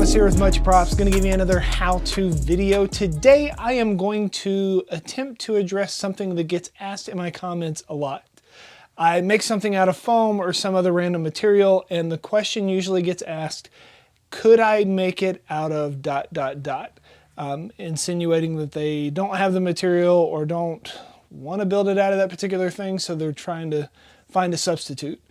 Thomas here with Much Props. Going to give you another how-to video. Today I am going to attempt to address something that gets asked in my comments a lot. I make something out of foam or some other random material, and the question usually gets asked, could I make it out of ... insinuating that they don't have the material or don't want to build it out of that particular thing, so they're trying to find a substitute.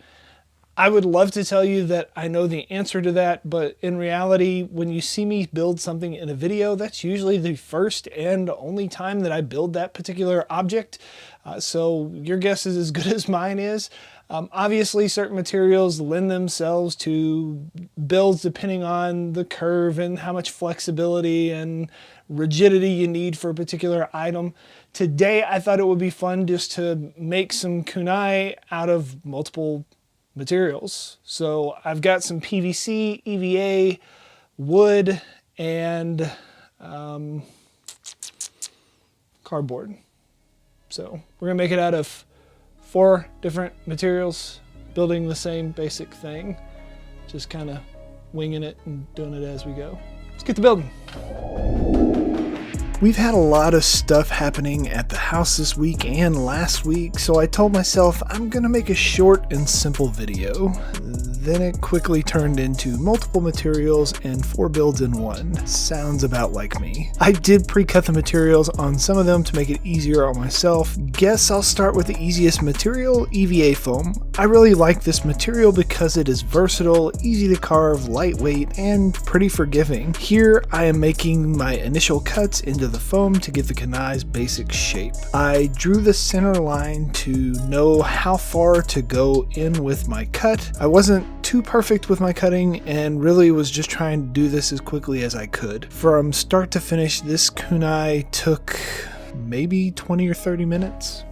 I would love to tell you that I know the answer to that, but in reality, when you see me build something in a video, that's usually the first and only time that I build that particular object. So your guess is as good as mine is. Obviously, certain materials lend themselves to builds depending on the curve and how much flexibility and rigidity you need for a particular item. Today, I thought it would be fun just to make some kunai out of multiple materials. So I've got some PVC, EVA, wood, and cardboard. So we're gonna make it out of 4 different materials, building the same basic thing, just kind of winging it and doing it as we go. Let's get to building. We've had a lot of stuff happening at the house this week and last week, so I told myself I'm gonna make a short and simple video. Then it quickly turned into multiple materials and 4 builds in one. Sounds about like me. I did pre-cut the materials on some of them to make it easier on myself. Guess I'll start with the easiest material, EVA foam. I really like this material because it is versatile, easy to carve, lightweight, and pretty forgiving. Here I am making my initial cuts into the foam to get the kunai's basic shape. I drew the center line to know how far to go in with my cut. I wasn't too perfect with my cutting and really was just trying to do this as quickly as I could. From start to finish, this kunai took maybe 20 or 30 minutes.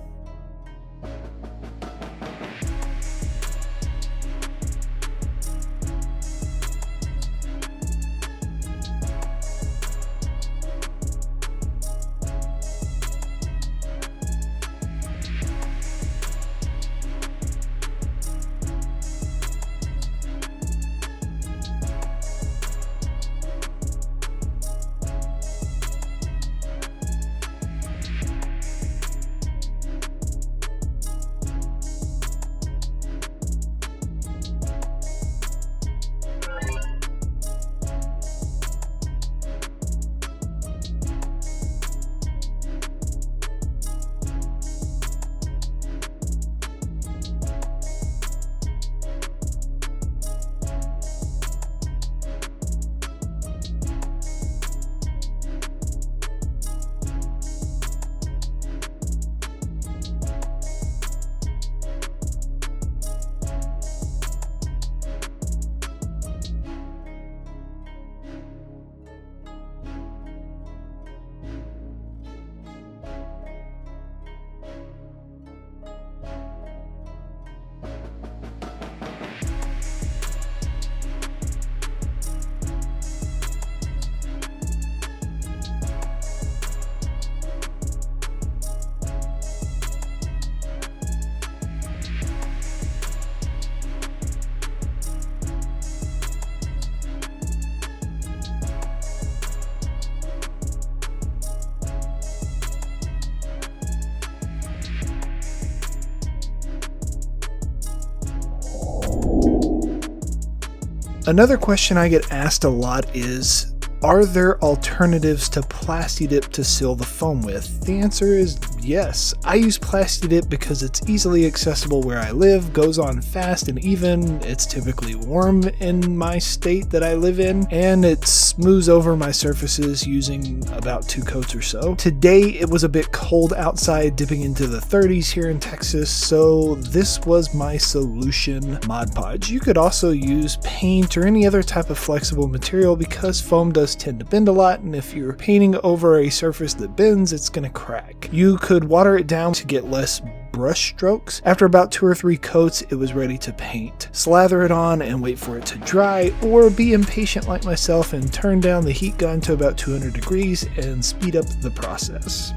Another question I get asked a lot is, are there alternatives to Plastidip to seal the foam with? The answer is yes. I use Plastidip because it's easily accessible where I live, goes on fast and even, it's typically warm in my state that I live in, and it smooths over my surfaces using about 2 coats or so. Today it was a bit cold outside, dipping into the 30s here in Texas, so this was my solution, Mod Podge. You could also use paint or any other type of flexible material because foam does tend to bend a lot, and if you're painting over a surface that bends, it's going to crack. You could water it down to get less brush strokes. After about 2 or 3 coats, it was ready to paint. Slather it on and wait for it to dry, or be impatient like myself and turn down the heat gun to about 200 degrees and speed up the process.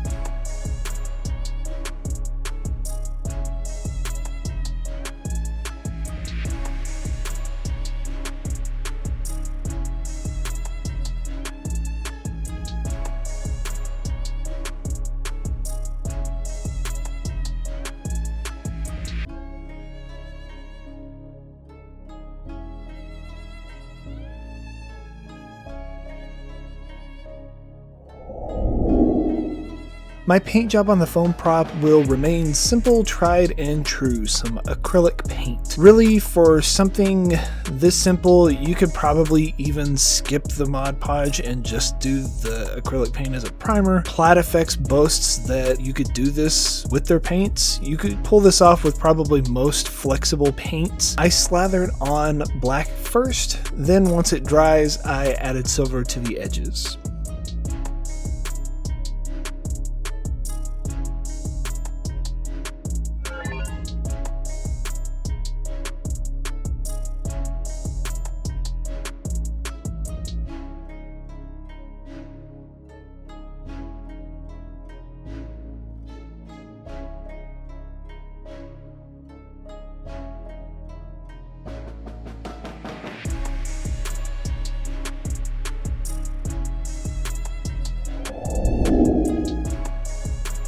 My paint job on the foam prop will remain simple, tried and true, some acrylic paint. Really, for something this simple, you could probably even skip the Mod Podge and just do the acrylic paint as a primer. Plat Effects boasts that you could do this with their paints. You could pull this off with probably most flexible paints. I slathered on black first, then once it dries, I added silver to the edges.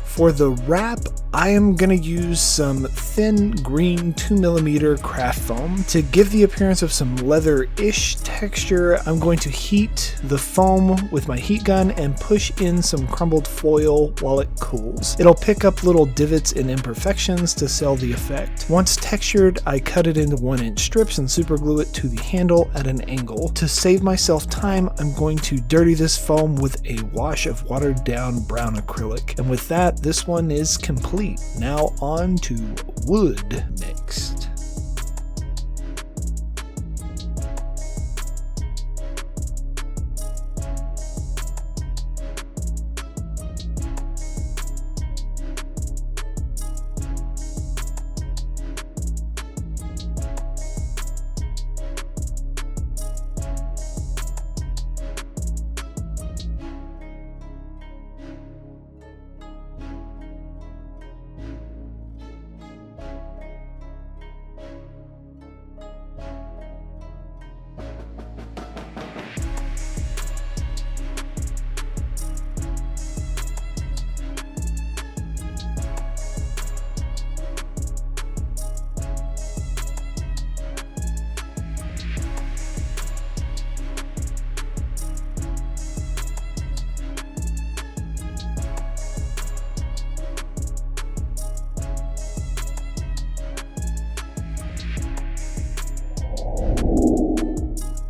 For the wrap, I am going to use some thin green 2mm craft foam. To give the appearance of some leather-ish texture, I'm going to heat the foam with my heat gun and push in some crumbled foil while it cools. It'll pick up little divots and imperfections to sell the effect. Once textured, I cut it into 1-inch strips and super glue it to the handle at an angle. To save myself time, I'm going to dirty this foam with a wash of watered down brown acrylic. And with that, this one is complete. Now on to wood next.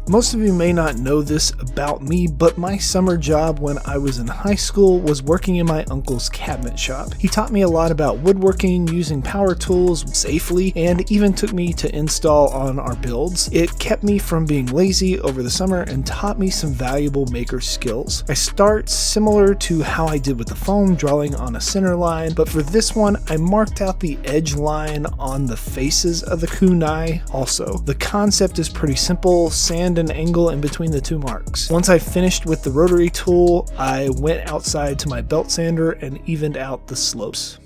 Most of you may not know this about me, but my summer job when I was in high school was working in my uncle's cabinet shop. He taught me a lot about woodworking, using power tools safely, and even took me to install on our builds. It kept me from being lazy over the summer and taught me some valuable maker skills. I start similar to how I did with the foam, drawing on a center line, but for this one, I marked out the edge line on the faces of the kunai also. The concept is pretty simple: sand an angle in between the two marks. Once I finished with the rotary tool, I went outside to my belt sander and evened out the slopes.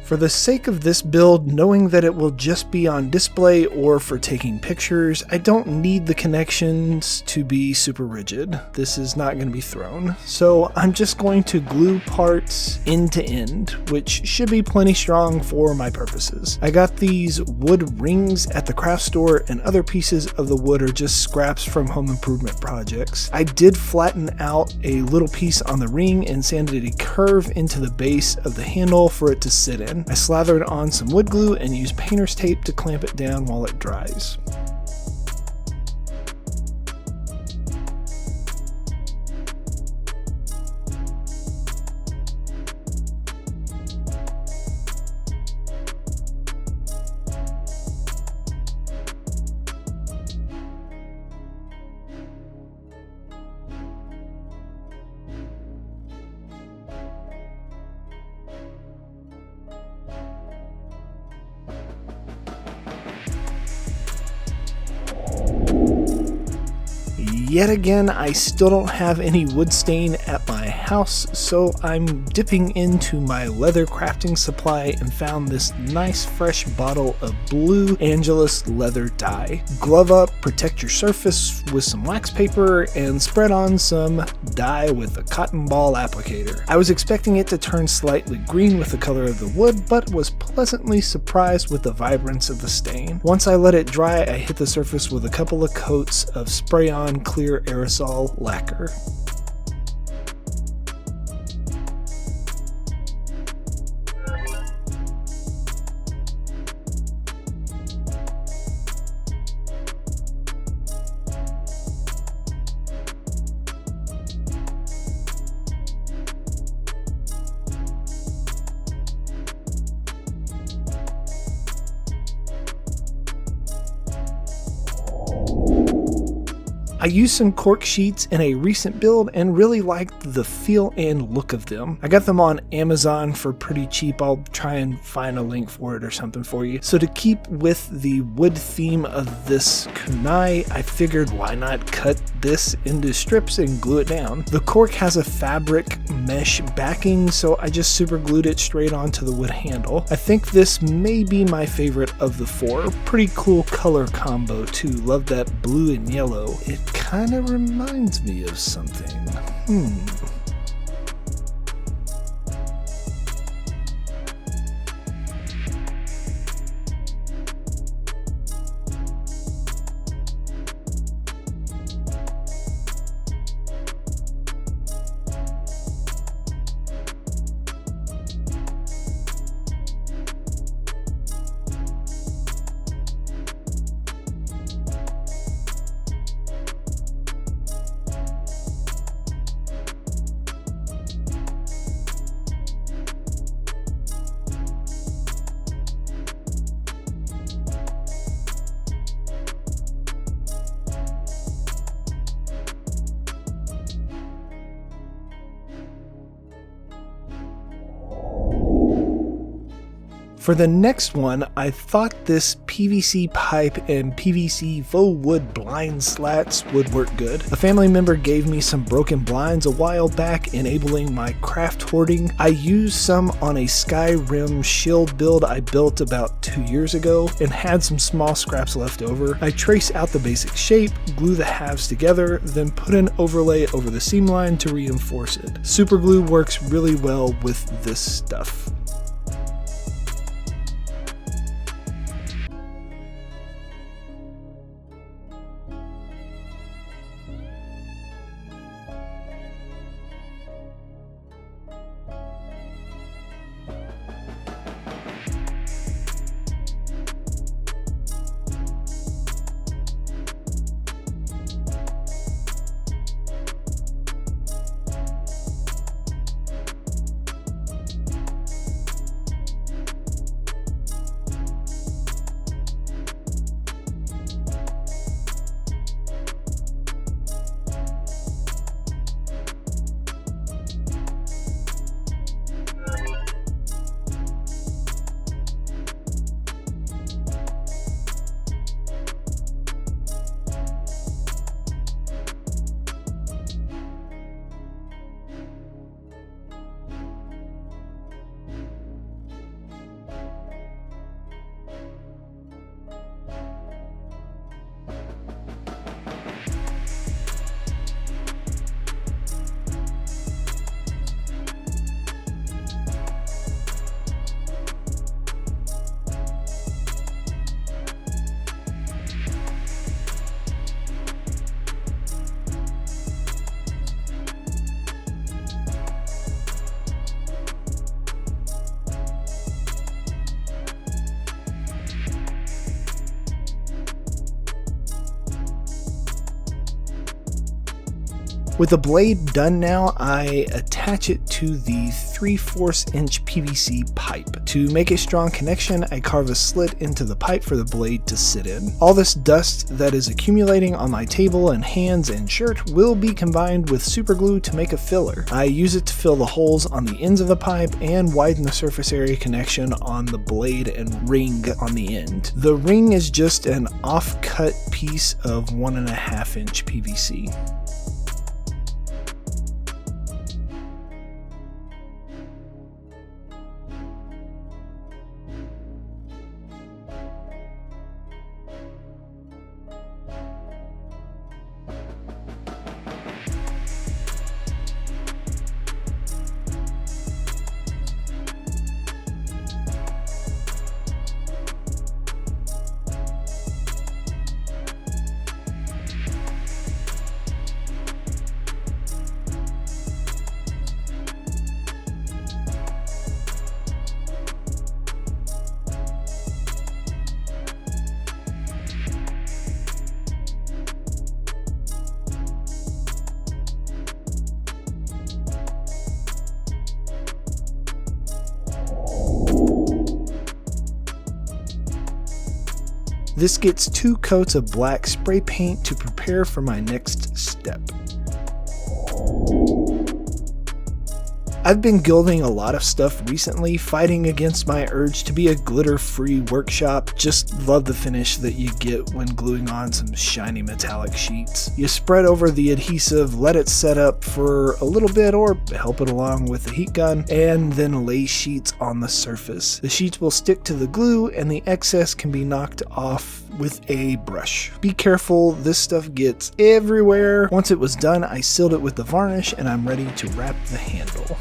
For the sake of this build, knowing that it will just be on display or for taking pictures, I don't need the connections to be super rigid. This is not going to be thrown. So I'm just going to glue parts end to end, which should be plenty strong for my purposes. I got these wood rings at the craft store, and other pieces of the wood are just scraps from home improvement projects. I did flatten out a little piece on the ring and sanded a curve into the base of the handle for it to sit in. I slathered on some wood glue and used painter's tape to clamp it down while it dries. Yet again, I still don't have any wood stain at my house, so I'm dipping into my leather crafting supply and found this nice fresh bottle of blue Angelus leather dye. Glove up, protect your surface with some wax paper, and spread on some dye with a cotton ball applicator. I was expecting it to turn slightly green with the color of the wood, but was pleasantly surprised with the vibrance of the stain. Once I let it dry, I hit the surface with a couple of coats of spray-on clear aerosol lacquer. I used some cork sheets in a recent build and really liked the feel and look of them. I got them on Amazon for pretty cheap. I'll try and find a link for it or something for you. So to keep with the wood theme of this kunai, I figured why not cut this into strips and glue it down. The cork has a fabric mesh backing, so I just super glued it straight onto the wood handle. I think this may be my favorite of the four. Pretty cool color combo too. Love that blue and yellow. It kind of reminds me of something. For the next one, I thought this PVC pipe and PVC faux wood blind slats would work good. A family member gave me some broken blinds a while back, enabling my craft hoarding. I used some on a Skyrim shield build I built about 2 years ago and had some small scraps left over. I trace out the basic shape, glue the halves together, then put an overlay over the seam line to reinforce it. Super glue works really well with this stuff. With the blade done now, I attach it to the 3/4 inch PVC pipe. To make a strong connection, I carve a slit into the pipe for the blade to sit in. All this dust that is accumulating on my table and hands and shirt will be combined with super glue to make a filler. I use it to fill the holes on the ends of the pipe and widen the surface area connection on the blade and ring on the end. The ring is just an off-cut piece of 1.5 inch PVC. This gets 2 coats of black spray paint to prepare for my next step. I've been gilding a lot of stuff recently, fighting against my urge to be a glitter-free workshop. Just love the finish that you get when gluing on some shiny metallic sheets. You spread over the adhesive, let it set up for a little bit or help it along with the heat gun, and then lay sheets on the surface. The sheets will stick to the glue and the excess can be knocked off with a brush. Be careful, this stuff gets everywhere. Once it was done, I sealed it with the varnish and I'm ready to wrap the handle.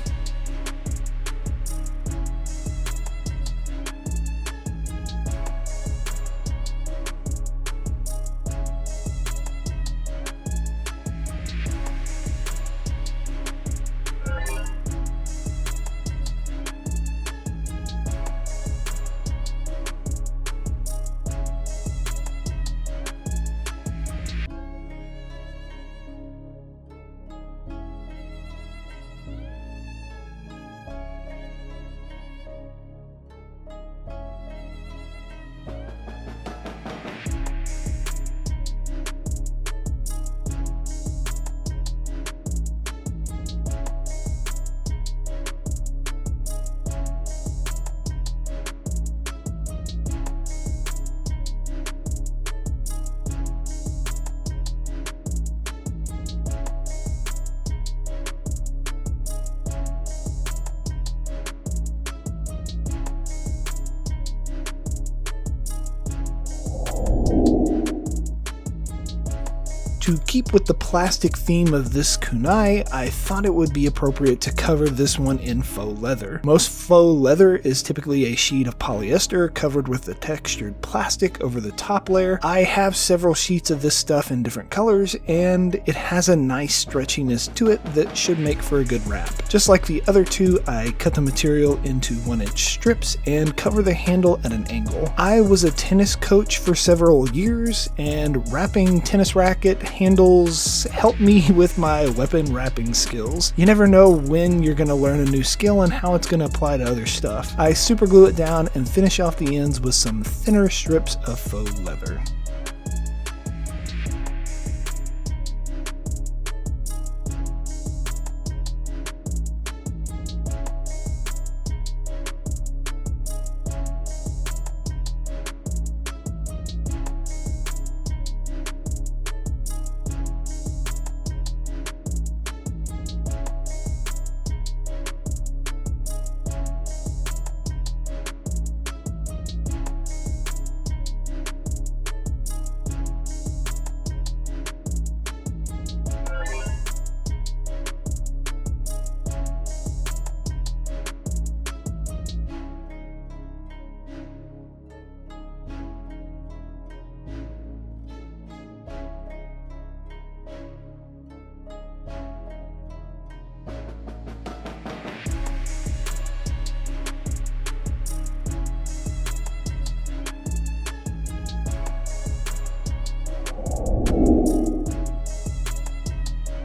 To keep with the plastic theme of this kunai, I thought it would be appropriate to cover this one in faux leather. Most faux leather is typically a sheet of polyester covered with a textured plastic over the top layer. I have several sheets of this stuff in different colors, and it has a nice stretchiness to it that should make for a good wrap. Just like the other two, I cut the material into 1-inch strips and cover the handle at an angle. I was a tennis coach for several years, and wrapping tennis racket handles help me with my weapon wrapping skills. You never know when you're going to learn a new skill and how it's going to apply to other stuff. I super glue it down and finish off the ends with some thinner strips of faux leather.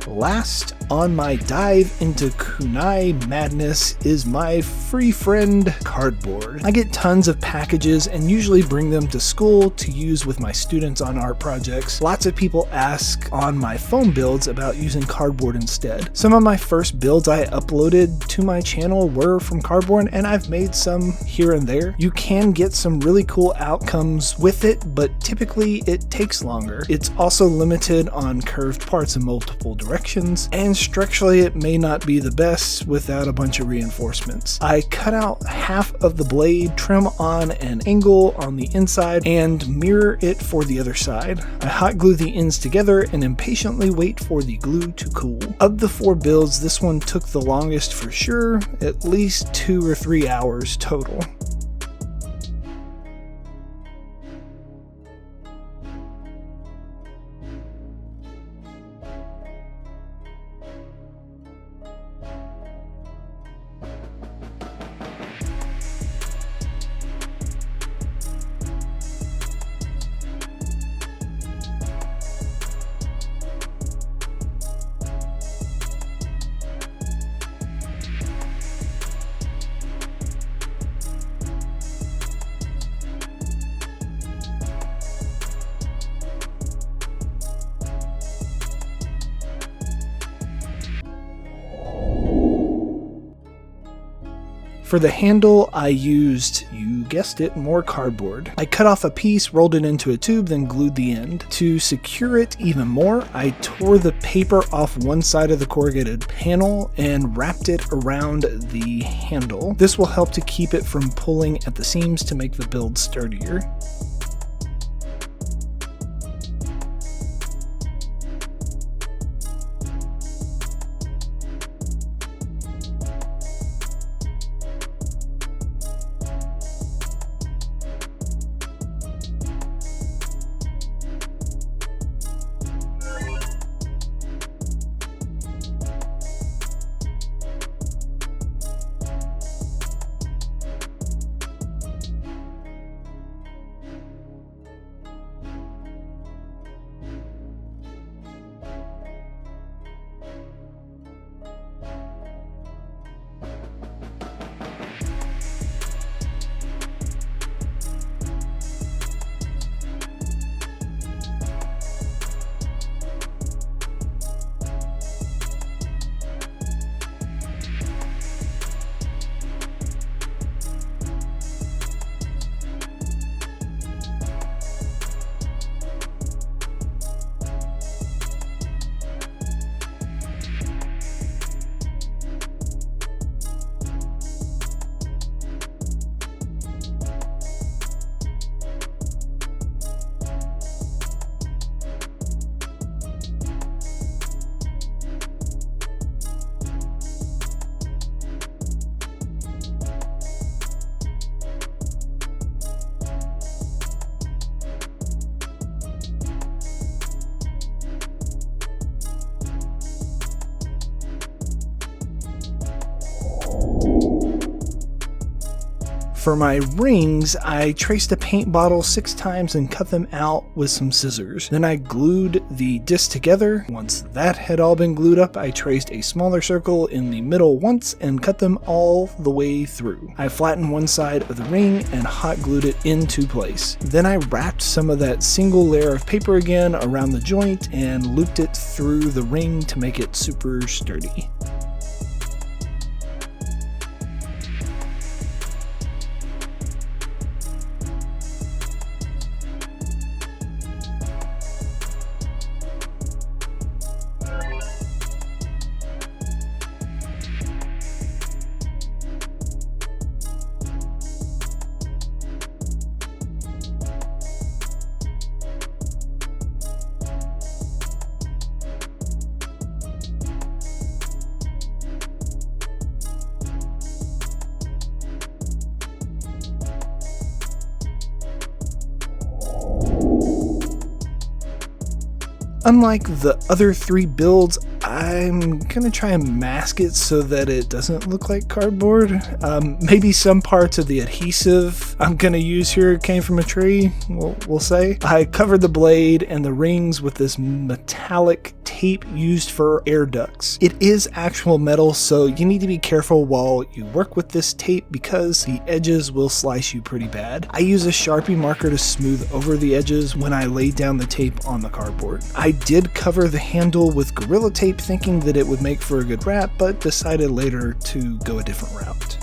Last, on my dive into Kunai madness is my free friend cardboard. I get tons of packages and usually bring them to school to use with my students on art projects. Lots of people ask on my foam builds about using cardboard instead. Some of my first builds I uploaded to my channel were from cardboard, and I've made some here and there. You can get some really cool outcomes with it, but typically it takes longer. It's also limited on curved parts in multiple directions, and structurally it may not be the best without a bunch of reinforcements. I cut out half of the blade, trim on an angle on the inside, and mirror it for the other side. I hot glue the ends together and impatiently wait for the glue to cool. Of the 4 builds, this one took the longest for sure, at least 2 or 3 hours total. For the handle, I used, you guessed it, more cardboard. I cut off a piece, rolled it into a tube, then glued the end. To secure it even more, I tore the paper off one side of the corrugated panel and wrapped it around the handle. This will help to keep it from pulling at the seams to make the build sturdier. For my rings, I traced a paint bottle 6 times and cut them out with some scissors. Then I glued the disc together. Once that had all been glued up, I traced a smaller circle in the middle once and cut them all the way through. I flattened one side of the ring and hot glued it into place. Then I wrapped some of that single layer of paper again around the joint and looped it through the ring to make it super sturdy. Unlike the other 3 builds, I'm gonna try and mask it so that it doesn't look like cardboard. Maybe some parts of the adhesive I'm gonna use here came from a tree, we'll say. I covered the blade and the rings with this metallic tape used for air ducts. It is actual metal, so you need to be careful while you work with this tape because the edges will slice you pretty bad. I use a Sharpie marker to smooth over the edges when I lay down the tape on the cardboard. I did cover the handle with Gorilla Tape thinking that it would make for a good wrap, but decided later to go a different route.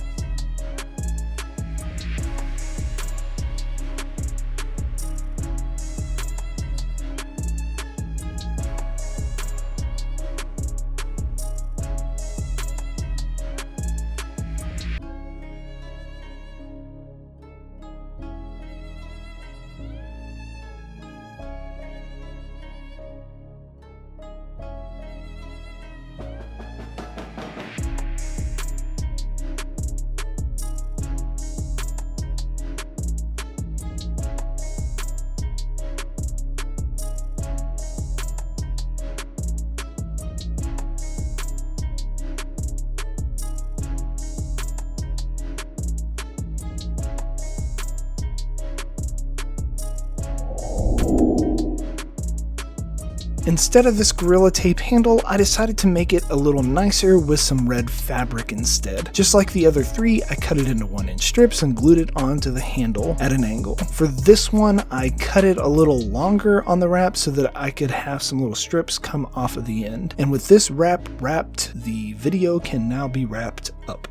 Instead of this Gorilla Tape handle, I decided to make it a little nicer with some red fabric instead. Just like the other three, I cut it into 1-inch strips and glued it onto the handle at an angle. For this one, I cut it a little longer on the wrap so that I could have some little strips come off of the end. And with this wrap wrapped, the video can now be wrapped up.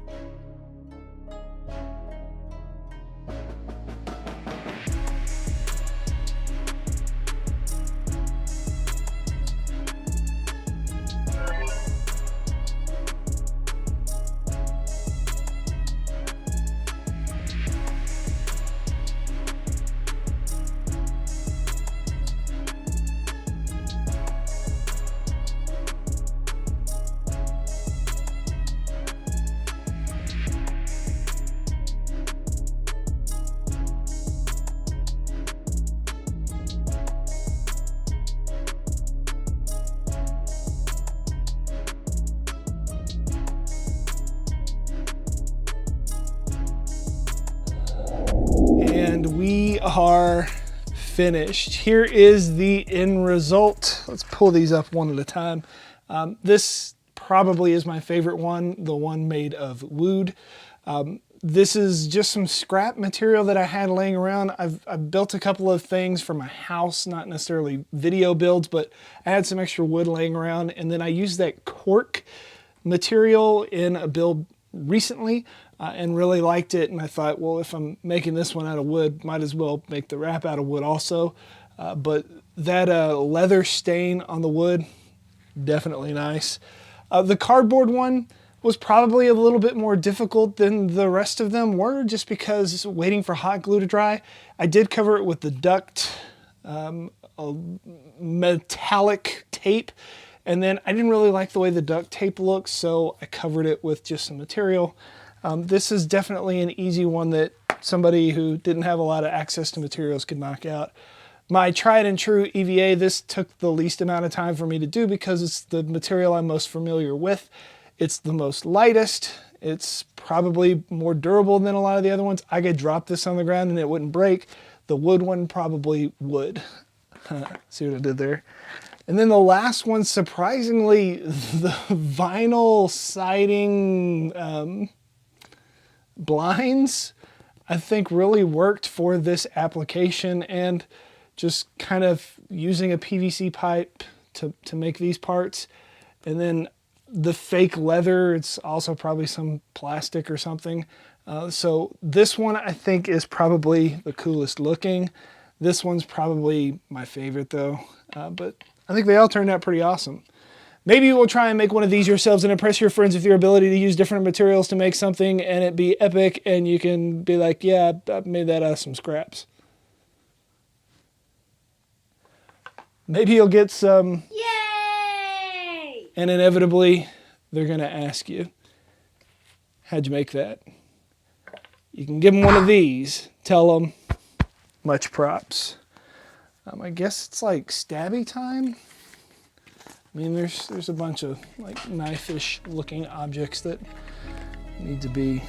And we are finished. Here is the end result. Let's pull these up one at a time. This probably is my favorite one, the one made of wood. This is just some scrap material that I had laying around. I've built a couple of things for my house, not necessarily video builds, but I had some extra wood laying around, and then I used that cork material in a build recently and really liked it, and I thought, well, if I'm making this one out of wood, might as well make the wrap out of wood also. But that leather stain on the wood, definitely nice. The cardboard one was probably a little bit more difficult than the rest of them were, just because waiting for hot glue to dry. I did cover it with the duct metallic tape, and then I didn't really like the way the duct tape looks, so I covered it with just some material. This is definitely an easy one that somebody who didn't have a lot of access to materials could knock out. My tried and true EVA, this took the least amount of time for me to do because it's the material I'm most familiar with. It's the most lightest. It's probably more durable than a lot of the other ones. I could drop this on the ground and it wouldn't break. The wood one probably would. See what I did there? And then the last one, surprisingly, the vinyl siding blinds, I think really worked for this application, and just kind of using a PVC pipe to make these parts. And then the fake leather, it's also probably some plastic or something. So this one I think is probably the coolest looking. This one's probably my favorite though, but I think they all turned out pretty awesome. Maybe we'll try and make one of these yourselves and impress your friends with your ability to use different materials to make something and it be epic, and you can be like, yeah, I made that out of some scraps. Maybe you'll get some. Yay! And inevitably, they're going to ask you, how'd you make that? You can give them one of these. Tell them, much props. I guess it's like stabby time. I mean, there's a bunch of like knife-ish looking objects that need to be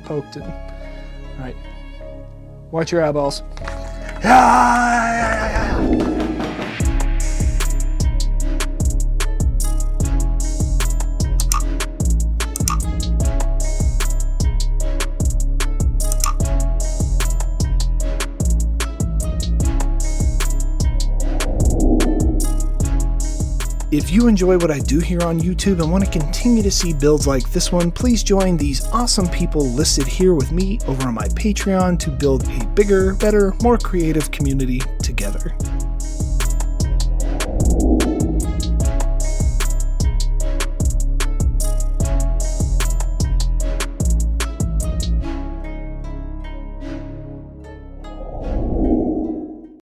poked in. All right, watch your eyeballs. If you enjoy what I do here on YouTube and want to continue to see builds like this one, please join these awesome people listed here with me over on my Patreon to build a bigger, better, more creative community together.